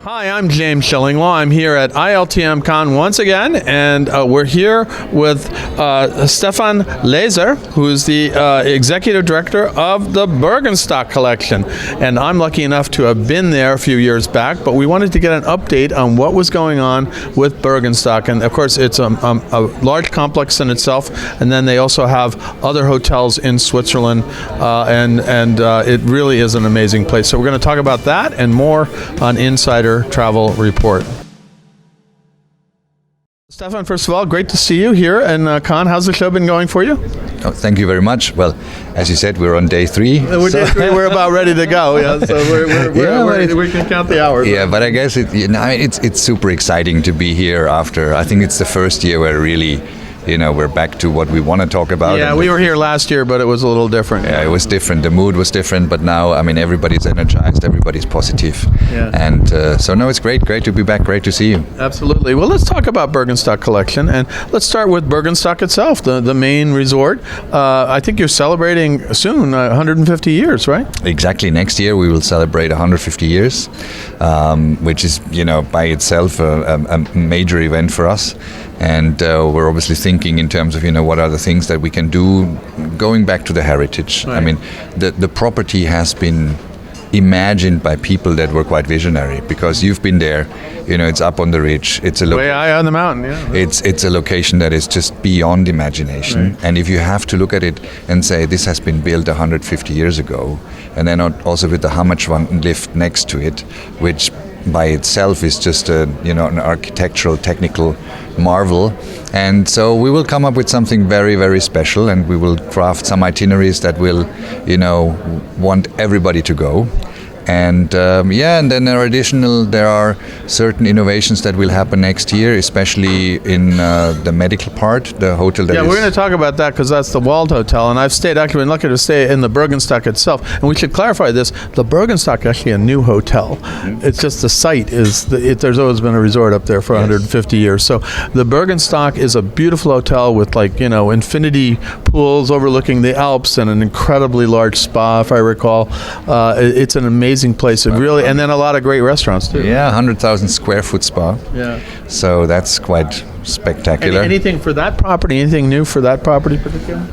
Hi, I'm James Schillinglaw. I'm here at ILTMCon once again, and we're here with Stefan Laser, who's the Executive Director of the Burgenstock Collection. And I'm lucky enough to have been there a few years back, but we wanted to get an update on what was going on with Burgenstock. And of course, it's a large complex in itself, and then they also have other hotels in Switzerland, and it really is an amazing place. So we're going to talk about that and more on Insider Travel Report. Stefan, first of all, great to see you here in Cannes. How's the show been going for you? Oh, thank you very much. Well, as you said, we're on day 3. We're about ready to go. Yeah, so we can count the hours. Yeah, but I guess it's super exciting to be here after. I think it's the first year where really, we're back to what we want to talk about. Yeah, we were here last year, but it was a little different. Yeah, it was different. The mood was different, but now, everybody's energized, everybody's positive. Yeah. And so, no, it's great to be back, great to see you. Absolutely. Well, let's talk about Burgenstock Collection, and let's start with Burgenstock itself, the main resort. I think you're celebrating soon 150 years, right? Exactly. Next year, we will celebrate 150 years, which is, by itself a major event for us. And we're obviously thinking in terms of, what are the things that we can do going back to the heritage. Right. The property has been imagined by people that were quite visionary, because you've been there, it's up on the ridge. It's way high on the mountain, yeah. It's a location that is just beyond imagination. Right. And if you have to look at it and say this has been built 150 years ago, and then also with the Hammerschwanden lift next to it, which by itself is just an architectural technical marvel. And so we will come up with something very, very special, and we will craft some itineraries that will want everybody to go. And and then there are certain innovations that will happen next year, especially in the medical part, the hotel that we're going to talk about that, because that's the Wald Hotel, and I've been lucky to stay in the Burgenstock itself. And we should clarify this: the Burgenstock is actually a new hotel. Mm-hmm. It's just the site is there's always been a resort up there for 150 years. So the Burgenstock is a beautiful hotel with infinity pools overlooking the Alps and an incredibly large spa, if I recall. It's an amazing place, really, and then a lot of great restaurants too. Yeah, 100,000 square foot spa. Yeah. So that's quite spectacular. Anything for that property? Anything new for that property particularly?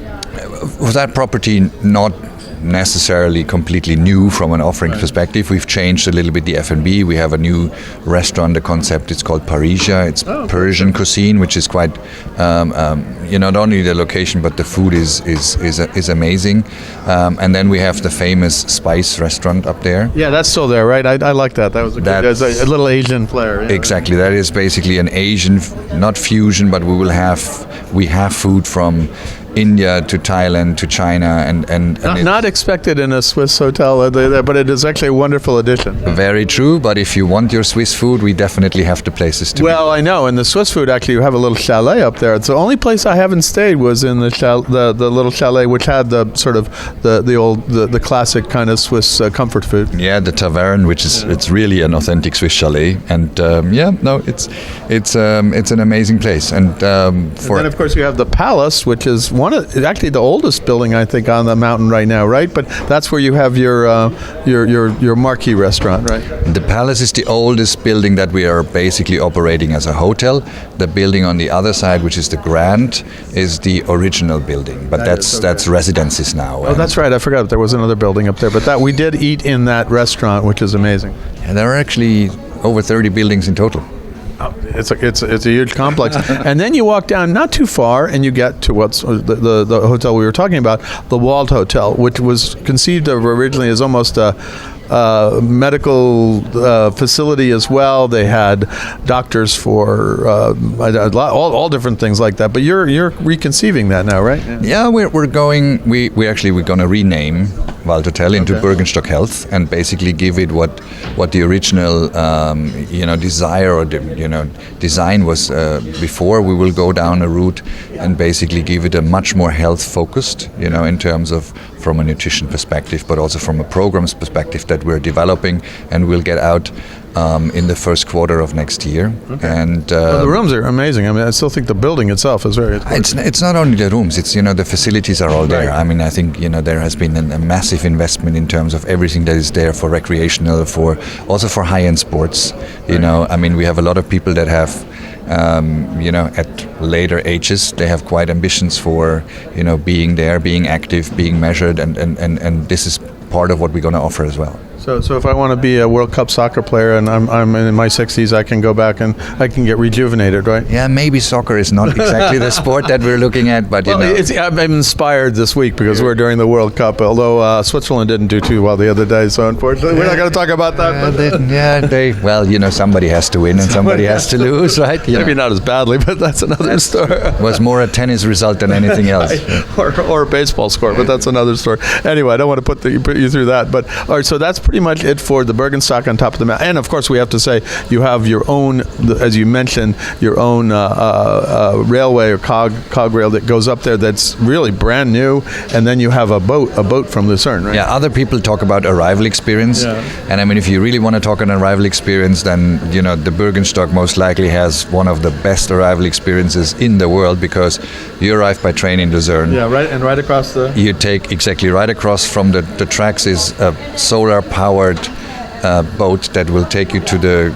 For that property, not necessarily completely new from an offering perspective. We've changed a little bit the F&B. We have a new restaurant. The concept is called Parisia. It's Persian cuisine, which is quite not only the location, but the food is amazing. And then we have the famous Spice restaurant up there. Yeah, that's still there, right? I like that. That was a little Asian flair. Yeah. Exactly. That is basically an Asian, not fusion, but we have food from India to Thailand to China, and not expected in a Swiss hotel, but it is actually a wonderful addition. Very true, but if you want your Swiss food, we definitely have the places to. Well, I know, and the Swiss food, actually, you have a little chalet up there. It's the only place I haven't stayed was in the little chalet, which had the sort of the classic kind of Swiss comfort food. Yeah, the tavern, which is it's really an authentic Swiss chalet, and it's an amazing place. And then of course you have the Palace, which is actually the oldest building, I think, on the mountain right now, right? But that's where you have your marquee restaurant, right? The Palace is the oldest building that we are basically operating as a hotel. The building on the other side, which is the Grand, is the original building, but that's residences now. Oh, that's right. I forgot there was another building up there, but that we did eat in that restaurant, which is amazing. And there are actually over 30 buildings in total. Oh, it's a huge complex. And then you walk down not too far and you get to what's the hotel we were talking about, the Wald Hotel, which was conceived of originally as almost a medical facility as well. They had doctors for all different things like that. But you're reconceiving that now, right? Yeah, we're going to rename Wald Hotel into Burgenstock Health, and basically give it what the original desire or design was before. We will go down a route and basically give it a much more health focused, in terms of from a nutrition perspective, but also from a programs perspective that we're developing and will get out in the first quarter of next year. Okay. And the rooms are amazing. I mean, I still think the building itself is very. It's not only the rooms. It's the facilities are all there. Right. I mean, I think there has been a massive investment in terms of everything that is there for recreational, also for high-end sports. I mean, we have a lot of people that have. At later ages, they have quite ambitions for, being there, being active, being measured, and this is part of what we're going to offer as well. So if I want to be a World Cup soccer player and I'm in my 60s, I can go back and I can get rejuvenated, right? Yeah, maybe soccer is not exactly the sport that we're looking at, but I'm inspired this week because we're during the World Cup. Although Switzerland didn't do too well the other day, so unfortunately we're not going to talk about that. Somebody has to win and somebody has to lose, right? Maybe not as badly, but that's another story. It was more a tennis result than anything else, or a baseball score, but that's another story. Anyway, I don't want to put you through that, but all right. So that's pretty much it for the Burgenstock on top of the mountain. And of course, we have to say you have your own, as you mentioned, your own railway or cog rail that goes up there that's really brand new. And then you have a boat from Lucerne, right? Yeah, other people talk about arrival experience. Yeah. And I mean, if you really want to talk an arrival experience, then, the Burgenstock most likely has one of the best arrival experiences in the world because you arrive by train in Lucerne. Yeah, right. And right across You take exactly right across from the tracks is a solar-powered boat that will take you to the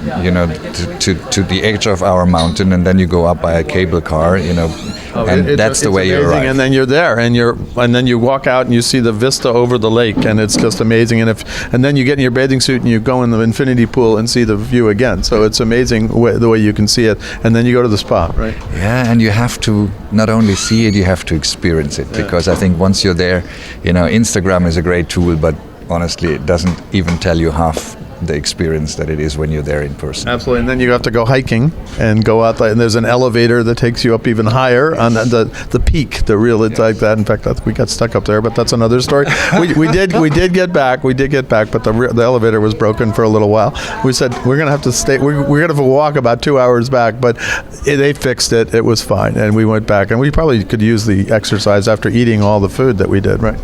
to the edge of our mountain, and then you go up by a cable car, that's the way you arrive. And then you're there, and then you walk out and you see the vista over the lake, and it's just amazing. And then you get in your bathing suit and you go in the infinity pool and see the view again. So it's amazing the way you can see it. And then you go to the spa, right? Yeah, and you have to not only see it, you have to experience it, because I think once you're there, Instagram is a great tool, but honestly, it doesn't even tell you half the experience that it is when you're there in person. Absolutely. And then you have to go hiking and go out there, and there's an elevator that takes you up even higher on the peak, it's like that. In fact, we got stuck up there, but that's another story. we did get back, but the elevator was broken for a little while. We said we're going to have to stay, we're going to have to walk about 2 hours back, but they fixed it. It was fine. And we went back, and we probably could use the exercise after eating all the food that we did, right?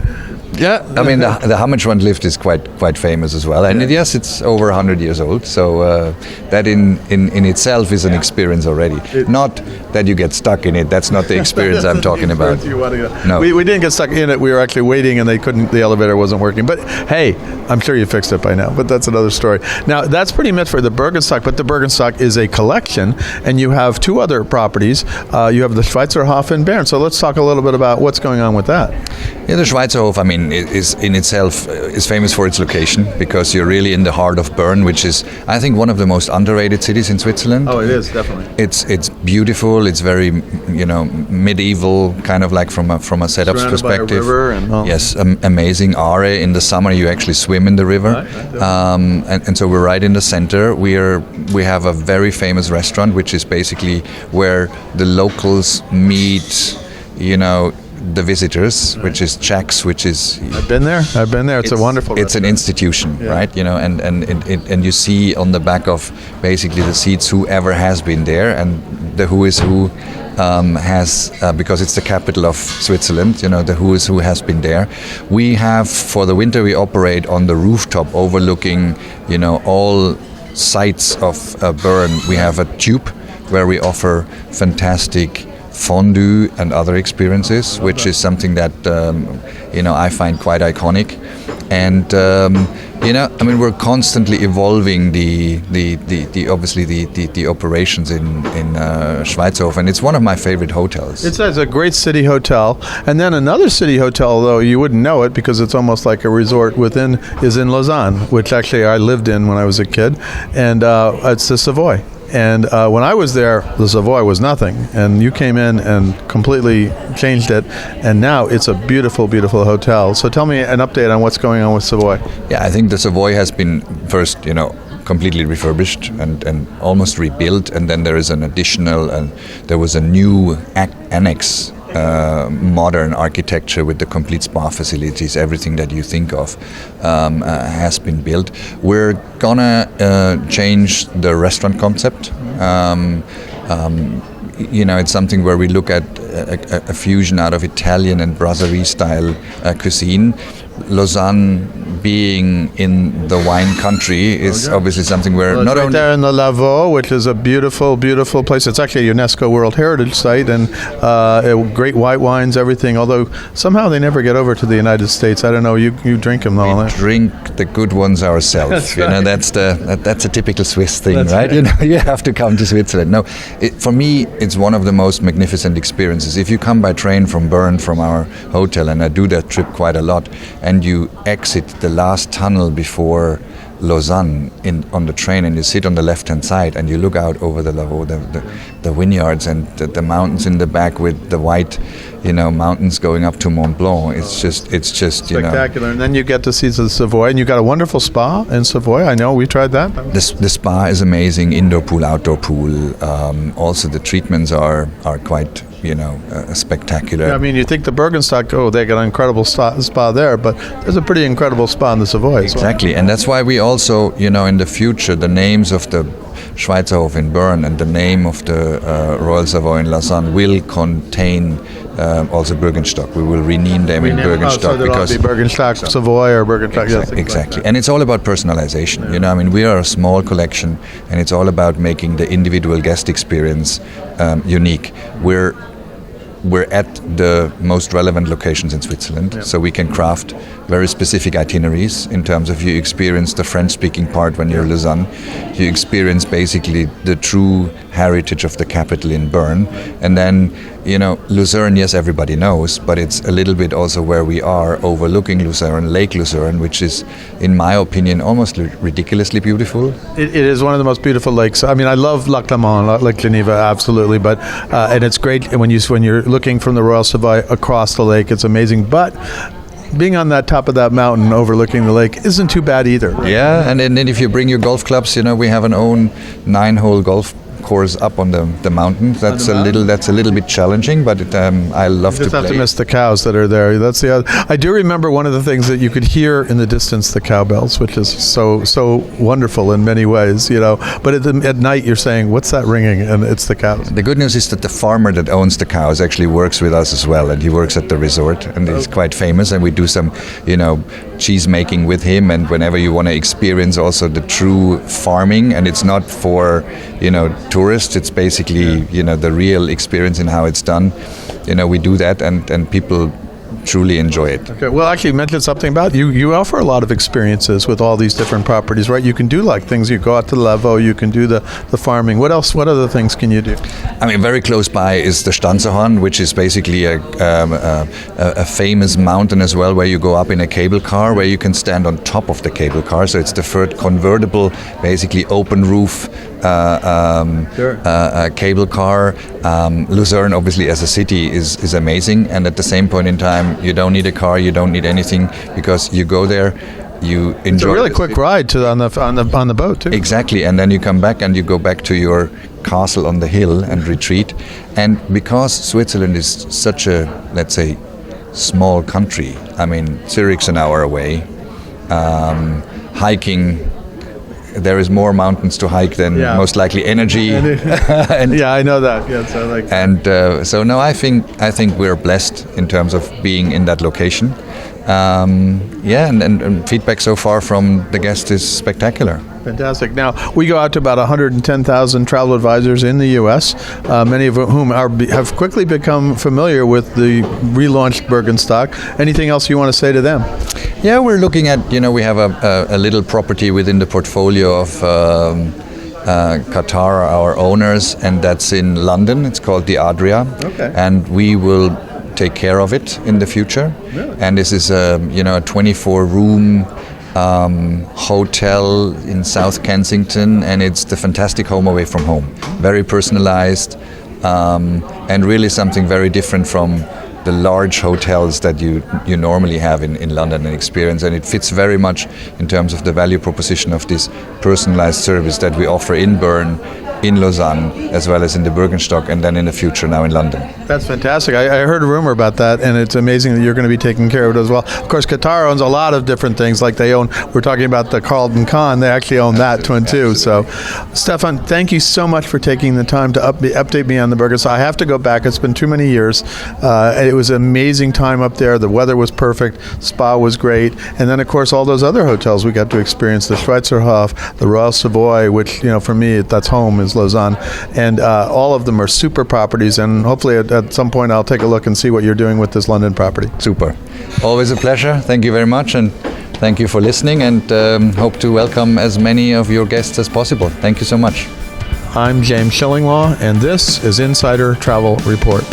Yeah, I mean the Hammerschwand lift is quite famous as well, and yes, it's over 100 years old. So that in itself is an experience already. Not that you get stuck in it. That's not the experience I'm talking about. No, we didn't get stuck in it. We were actually waiting, and the elevator wasn't working. But hey, I'm sure you fixed it by now. But that's another story. Now that's pretty much for the Burgenstock. But the Burgenstock is a collection, and you have two other properties. You have the Schweizerhof in Bern. So let's talk a little bit about what's going on with that. Yeah, the Schweizerhof, I mean, is in itself is famous for its location, because you're really in the heart of Bern, which is, I think, one of the most underrated cities in Switzerland. Oh, it is, definitely. It's beautiful. It's very, medieval, kind of like from a setups Surrounded perspective. By a river and yes, amazing. Aare, in the summer you actually swim in the river, right. And so we're right in the center. We have a very famous restaurant, which is basically where the locals meet, the visitors, right. Which is Jack's, which is... I've been there. It's a wonderful It's restaurant. an institution, yeah. Right? And you see on the back of basically the seats whoever has been there, and the who is who has, because it's the capital of Switzerland, the who is who has been there. We have, for the winter, we operate on the rooftop overlooking, all sites of Bern. We have a tube where we offer fantastic fondue and other experiences, which is something that I find quite iconic. And we're constantly evolving the operations in Schweizerhof, and it's one of my favorite hotels. It's a great city hotel, and then another city hotel, though you wouldn't know it because it's almost like a resort within, is in Lausanne, which actually I lived in when I was a kid, and it's the Savoy. And when I was there, the Savoy was nothing, and you came in and completely changed it, and now it's a beautiful, beautiful hotel. So tell me an update on what's going on with Savoy. Yeah, I think the Savoy has been first, completely refurbished and almost rebuilt, and then there is an additional, and there was a new annex. Modern architecture with the complete spa facilities, everything that you think of has been built. We're gonna change the restaurant concept. It's something where we look at a fusion out of Italian and brasserie style cuisine. Lausanne, being in the wine country, is obviously something where Well, not right only there in the Lavaux, which is a beautiful, beautiful place. It's actually a UNESCO World Heritage Site, and great white wines, everything. Although somehow they never get over to the United States. I don't know. You drink them though. we drink the good ones ourselves. That's You know, right. that's a typical Swiss thing, That's right? right. You know, you have to come to Switzerland. No, for me, it's one of the most magnificent experiences. If you come by train from Bern, from our hotel, and I do that trip quite a lot, and you exit the last tunnel before Lausanne on the train, and you sit on the left-hand side and you look out over the Lavaux, the vineyards and the mountains in the back with the white, mountains going up to Mont Blanc. It's just Spectacular. And then you get to see the Savoy, and you got a wonderful spa in Savoy. I know we tried that. The spa is amazing, indoor pool, outdoor pool. Also the treatments are quite spectacular. Yeah, I mean, you think the Burgenstock, they got an incredible spa there, but there's a pretty incredible spa in the Savoy as well. Exactly, and that's why we also, in the future, the names of the Schweizerhof in Bern and the name of the Royal Savoy in Lausanne will contain also Burgenstock. We will rename them in Burgenstock so because be Burgenstock Savoy or Burgenstock. Exactly. And it's all about personalization. Yeah. We are a small collection, and it's all about making the individual guest experience unique. We're at the most relevant locations in Switzerland, so we can craft very specific itineraries in terms of you experience the French-speaking part when you're in Lausanne, you experience basically the true heritage of the capital in Bern, and then, Lucerne, yes, everybody knows, but it's a little bit also where we are overlooking Lucerne, Lake Lucerne, which is, in my opinion, almost ridiculously beautiful. It is one of the most beautiful lakes. I mean, I love Lac Léman, Lake Geneva, absolutely, but and it's great when you're looking from the Royal Savoy across the lake. It's amazing, but being on that top of that mountain overlooking the lake isn't too bad either. Right? Yeah, and then if you bring your golf clubs, we have an own 9-hole golf course up on the mountain. That's a little bit challenging, but I love to play. You just have to miss the cows that are there. That's the other. I do remember one of the things that you could hear in the distance, the cowbells, which is so wonderful in many ways, But at night you're saying, "What's that ringing?" And it's the cows. The good news is that the farmer that owns the cows actually works with us as well, and he works at the resort, and he's quite famous. And we do some, cheese making with him. And whenever you want to experience also the true farming, and it's not for tourists, it's basically the real experience in how it's done. We do that, and people truly enjoy it. Okay. Well, actually, you mentioned something about you offer a lot of experiences with all these different properties, right? You can do things. You go out to the Lavaux, you can do the farming. What else? What other things can you do? Very close by is the Stanzerhorn, which is basically a famous mountain as well, where you go up in a cable car, where you can stand on top of the cable car. So it's the first convertible, basically open roof cable car. Lucerne, obviously, as a city, is amazing, and at the same point in time, you don't need a car, you don't need anything, because you go there, you enjoy. It's a really quick ride on the boat too. Exactly, and then you come back and you go back to your castle on the hill and retreat. And because Switzerland is such a, let's say, small country, Zurich's an hour away. Hiking, there is more mountains to hike than most likely energy. Yeah, I know that. Yeah, so I think we're blessed in terms of being in that location. And feedback so far from the guests is spectacular. Fantastic. Now, we go out to about 110,000 travel advisors in the U.S., many of whom have quickly become familiar with the relaunched Burgenstock. Anything else you want to say to them? Yeah, we're looking at, we have a little property within the portfolio of Qatar, our owners, and that's in London. It's called the Adria. Okay. And we will take care of it in the future. Really? And this is a 24-room hotel in South Kensington, and it's the fantastic home away from home. Very personalized, and really something very different from the large hotels that you normally have in London and experience. And it fits very much in terms of the value proposition of this personalized service that we offer in Bern in Lausanne, as well as in the Burgenstock, and then in the future now in London. That's fantastic. I heard a rumor about that, and it's amazing that you're going to be taking care of it as well. Of course, Qatar owns a lot of different things. Like they own, we're talking about the Carlton Khan, they actually own that one too. So, Stefan, thank you so much for taking the time to update me on the Burgenstock. I have to go back. It's been too many years. It was an amazing time up there. The weather was perfect. Spa was great. And then, of course, all those other hotels we got to experience, the Schweizerhof, the Royal Savoy, which, for me, that's home, is Lausanne. And all of them are super properties. And hopefully at some point I'll take a look and see what you're doing with this London property. Super. Always a pleasure. Thank you very much. And thank you for listening, and hope to welcome as many of your guests as possible. Thank you so much. I'm James Schillinglaw, and this is Insider Travel Report.